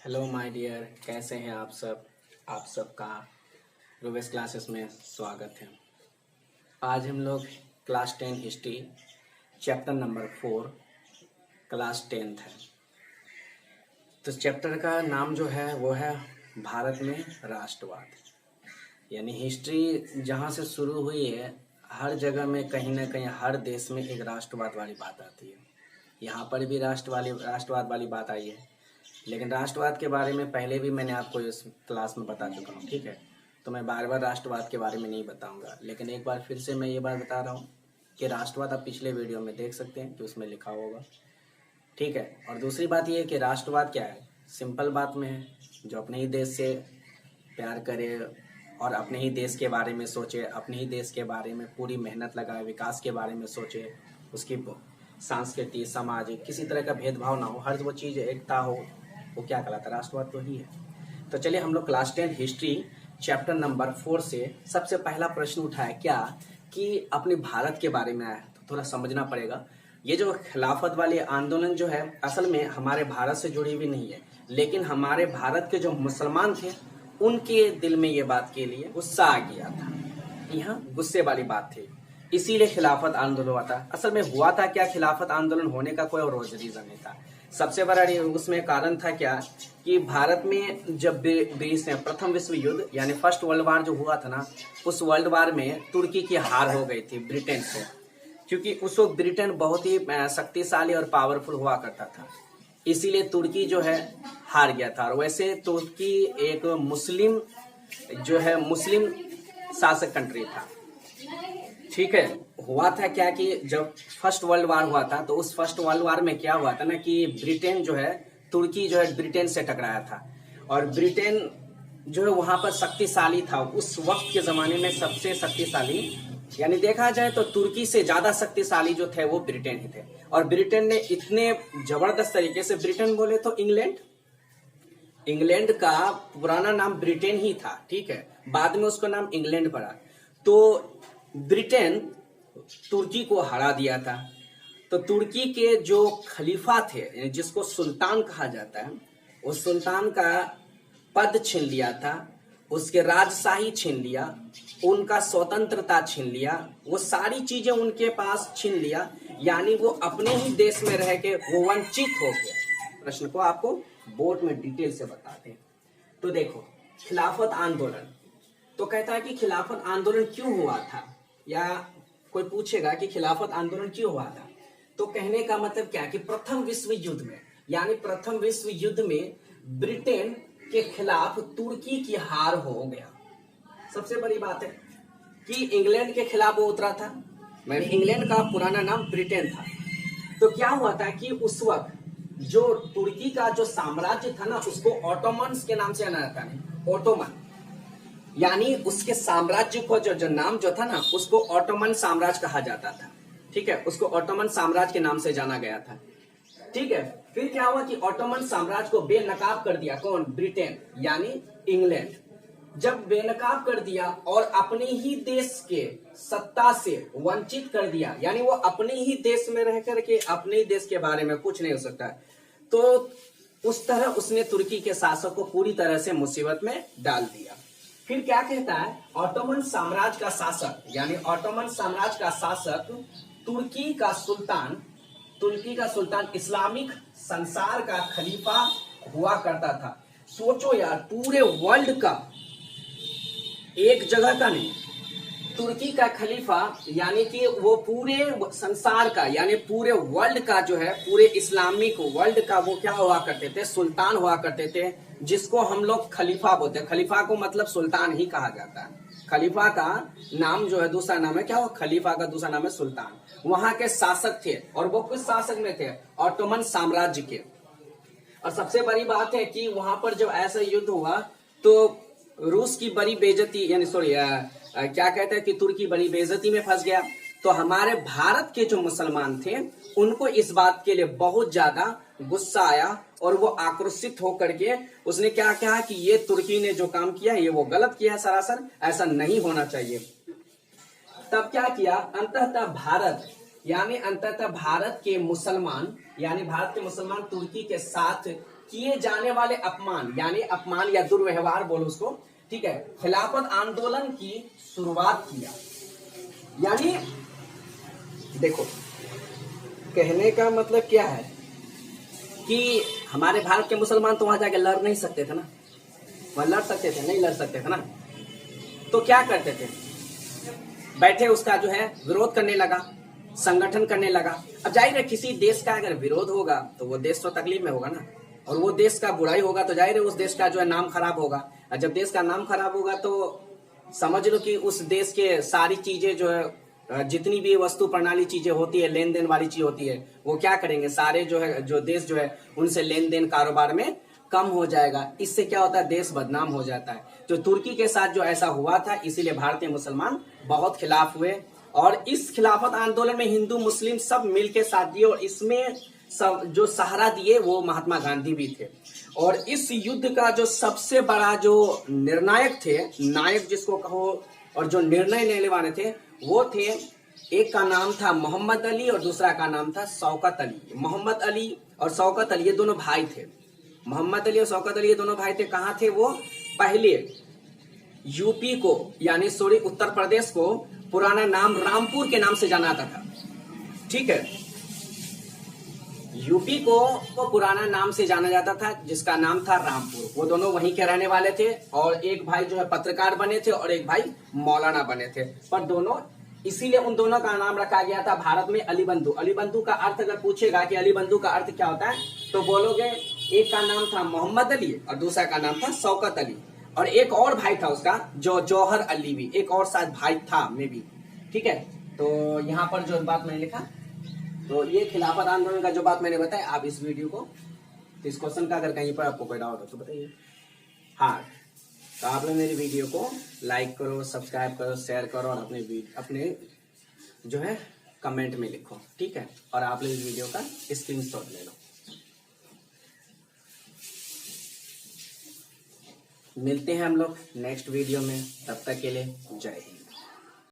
Hello my dear, कैसे हैं आप सब। आप सबका रूबेस क्लासेस में स्वागत है। आज हम लोग class 10 history chapter number 4 class 10th है। तो चैप्टर का नाम जो है वो है भारत में राष्ट्रवाद। यानी हिस्ट्री जहाँ से शुरू हुई है हर जगह में कहीं ना कहीं हर देश में एक राष्ट्रवाद वाली बात आती है। यहाँ पर भी राष्ट्रवाद वाली बात आई है, लेकिन राष्ट्रवाद के बारे में पहले भी मैंने आपको इस क्लास में बता चुका हूँ, ठीक है। तो मैं बार बार राष्ट्रवाद के बारे में नहीं बताऊंगा, लेकिन एक बार फिर से मैं ये बात बता रहा हूँ कि राष्ट्रवाद आप पिछले वीडियो में देख सकते हैं कि उसमें लिखा होगा, ठीक है। और दूसरी बात ये है कि राष्ट्रवाद क्या है, सिंपल बात में है, जो अपने ही देश से प्यार करे और अपने ही देश के बारे में सोचे, अपने ही देश के बारे में पूरी मेहनत लगाए, विकास के बारे में सोचे, उसकी सांस्कृतिक सामाजिक किसी तरह का भेदभाव ना हो, हर वो चीज़ एकता हो, वो क्या कहलाता है, राष्ट्रवाद तो ही है। तो चलिए हम लोग क्लास 10 हिस्ट्री चैप्टर नंबर 4 से सबसे पहला प्रश्न उठाया क्या कि अपने भारत के बारे में आया, तो थोड़ा समझना पड़ेगा। ये जो खिलाफत वाले आंदोलन जो है असल में हमारे भारत से जुड़ी हुई नहीं है, लेकिन हमारे भारत के जो मुसलमान थे उनके दिल में ये बात के लिए गुस्सा आ गया था। यहाँ गुस्से वाली बात थी, इसीलिए खिलाफत आंदोलन हुआ था। असल में हुआ था क्या, खिलाफत आंदोलन होने का कोई और रीजन नहीं था। सबसे बड़ा उसमें कारण था क्या कि भारत में जब ब्रिटिश ने प्रथम विश्व युद्ध यानी फर्स्ट वर्ल्ड वार जो हुआ था ना, उस वर्ल्ड वार में तुर्की की हार हो गई थी ब्रिटेन से, क्योंकि उस वक्त ब्रिटेन बहुत ही शक्तिशाली और पावरफुल हुआ करता था, इसीलिए तुर्की जो है हार गया था। और वैसे तुर्की एक मुस्लिम मुस्लिम शासक कंट्री था, ठीक है। हुआ था क्या कि जब फर्स्ट वर्ल्ड वार हुआ था तो उस फर्स्ट वर्ल्ड वार में क्या हुआ था ना कि ब्रिटेन जो है तुर्की जो है ब्रिटेन से टकराया था, और ब्रिटेन जो है वहां पर शक्तिशाली था। उस वक्त के जमाने में सबसे शक्तिशाली यानी देखा जाए तो तुर्की से ज्यादा शक्तिशाली जो थे वो ब्रिटेन ही थे। और ब्रिटेन ने इतने जबरदस्त तरीके से, ब्रिटेन बोले तो इंग्लैंड का पुराना नाम ब्रिटेन ही था, ठीक है, बाद में उसका नाम इंग्लैंड पड़ा। तो ब्रिटेन तुर्की को हरा दिया था। तो तुर्की के जो खलीफा थे जिसको सुल्तान कहा जाता है, उस सुल्तान का पद छीन लिया था, उसके राजशाही छीन लिया, उनका स्वतंत्रता छीन लिया, वो सारी चीजें उनके पास छीन लिया, यानी वो अपने ही देश में रह के वो वंचित हो गया। प्रश्न को आपको बोर्ड में डिटेल से बताते हैं। तो देखो खिलाफत आंदोलन, तो कहता है कि खिलाफत आंदोलन क्यों हुआ था, या कोई पूछेगा कि खिलाफत आंदोलन क्यों हुआ था, तो कहने का मतलब क्या कि प्रथम विश्व युद्ध में, यानी प्रथम विश्व युद्ध में ब्रिटेन के खिलाफ तुर्की की हार हो गया। सबसे बड़ी बात है कि इंग्लैंड के खिलाफ वो उतरा था, इंग्लैंड का पुराना नाम ब्रिटेन था। तो क्या हुआ था कि उस वक्त जो तुर्की का जो साम्राज्य था ना, उसको ऑटोमन्स के नाम से जाना जाता है। ऑटोमन यानी उसके साम्राज्य को जो नाम जो था ना, उसको ऑटोमन साम्राज्य कहा जाता था, ठीक है, उसको ऑटोमन साम्राज्य के नाम से जाना गया था, ठीक है। फिर क्या हुआ कि ऑटोमन साम्राज्य को बेनकाब कर दिया, कौन, ब्रिटेन यानी इंग्लैंड। जब बेनकाब कर दिया और अपने ही देश के सत्ता से वंचित कर दिया, यानी वो अपने ही देश में रह करके अपने ही देश के बारे में कुछ नहीं हो सकता, तो उस तरह उसने तुर्की के शासक को पूरी तरह से मुसीबत में डाल दिया। फिर क्या कहता है, ऑटोमन साम्राज्य का शासक, यानी ऑटोमन साम्राज्य का शासक तुर्की का सुल्तान इस्लामिक संसार का खलीफा हुआ करता था। सोचो यार, पूरे वर्ल्ड का, एक जगह का नहीं, तुर्की का खलीफा, यानी कि वो पूरे संसार का यानी पूरे वर्ल्ड का जो है, पूरे इस्लामिक वर्ल्ड का वो क्या हुआ करते थे, सुल्तान हुआ करते थे, जिसको हम लोग खलीफा बोलते हैं। खलीफा को मतलब सुल्तान ही कहा जाता है। खलीफा का नाम जो है, दूसरा नाम है क्या, वो खलीफा का दूसरा नाम है सुल्तान। वहां के शासक थे, और वो किस शासक में थे, ऑटोमन साम्राज्य के। और सबसे बड़ी बात है कि वहां पर जब ऐसा युद्ध हुआ तो रूस की बड़ी बेइज्जती, यानी सॉरी क्या कहते हैं कि तुर्की बड़ी बेइज्जती में फंस गया। तो हमारे भारत के जो मुसलमान थे उनको इस बात के लिए बहुत ज्यादा गुस्सा आया, और वो आक्रोशित होकर के उसने क्या कहा कि ये तुर्की ने जो काम किया है ये वो गलत किया है, सरासर ऐसा नहीं होना चाहिए। तब क्या किया, अंततः भारत के मुसलमान तुर्की के साथ किए जाने वाले अपमान यानी अपमान या दुर्व्यवहार बोलो उसको, ठीक है, खिलाफत आंदोलन की शुरुआत किया। यानी देखो कहने का मतलब क्या है कि हमारे भारत के मुसलमान तो वहां जाके लड़ नहीं सकते थे ना, वहां लड़ सकते थे, नहीं लड़ सकते थे ना, तो क्या करते थे, बैठे उसका जो है विरोध करने लगा, संगठन करने लगा। अब जाहिर है किसी देश का अगर विरोध होगा तो वो देश तो तकलीफ में होगा ना, और वो देश का बुराई होगा तो जाहिर है उस देश का जो है नाम खराब होगा, और जब देश का नाम खराब होगा तो समझ लो कि उस देश के सारी चीजें जो है, जितनी भी वस्तु प्रणाली चीजें होती है, लेन देन वाली चीज होती है, वो क्या करेंगे, सारे जो है जो देश जो है उनसे लेन देन कारोबार में कम हो जाएगा। इससे क्या होता है, देश बदनाम हो जाता है। तो तुर्की के साथ जो ऐसा हुआ था, इसीलिए भारतीय मुसलमान बहुत खिलाफ हुए, और इस खिलाफत आंदोलन में हिंदू मुस्लिम सब मिलकर साथ दिए, और इसमें सब जो सहारा दिए वो महात्मा गांधी भी थे। और इस युद्ध का जो सबसे बड़ा जो निर्णायक थे, नायक जिसको कहो, और जो निर्णय लेने वाले थे वो थे, एक का नाम था मोहम्मद अली और दूसरा का नाम था शौकत अली। मोहम्मद अली और शौकत अली ये दोनों भाई थे। मोहम्मद अली और शौकत अली ये दोनों भाई थे। कहाँ थे वो, पहले यूपी को यानी सॉरी उत्तर प्रदेश को पुराना नाम रामपुर के नाम से जाना जाता था, ठीक है, यूपी को पुराना नाम से जाना जाता था जिसका नाम था रामपुर। वो दोनों वहीं के रहने वाले थे, और एक भाई जो है पत्रकार बने थे और एक भाई मौलाना बने थे, पर दोनों इसीलिए उन दोनों का नाम रखा गया था भारत में अली बंधु। अली बंधु का अर्थ अगर पूछेगा कि अली बंधु का अर्थ क्या होता है, तो बोलोगे एक का नाम था मोहम्मद अली और दूसरा का नाम था शौकत अली, और एक और भाई था उसका जो जौहर अली भी, एक और शायद भाई था मे बी, ठीक है। तो यहाँ पर जो बात मैंने लिखा, तो ये खिलाफत आंदोलन का जो बात मैंने बताया, आप इस वीडियो को, इस क्वेश्चन का अगर कहीं पर आपको कोई डाउट हो तो बताइए। हाँ, तो आप लोग मेरी वीडियो को लाइक करो, सब्सक्राइब करो, शेयर करो, और अपने जो है कमेंट में लिखो, ठीक है, और आप लोग इस वीडियो का स्क्रीनशॉट ले लो। मिलते हैं हम लोग नेक्स्ट वीडियो में, तब तक के लिए जय हिंद।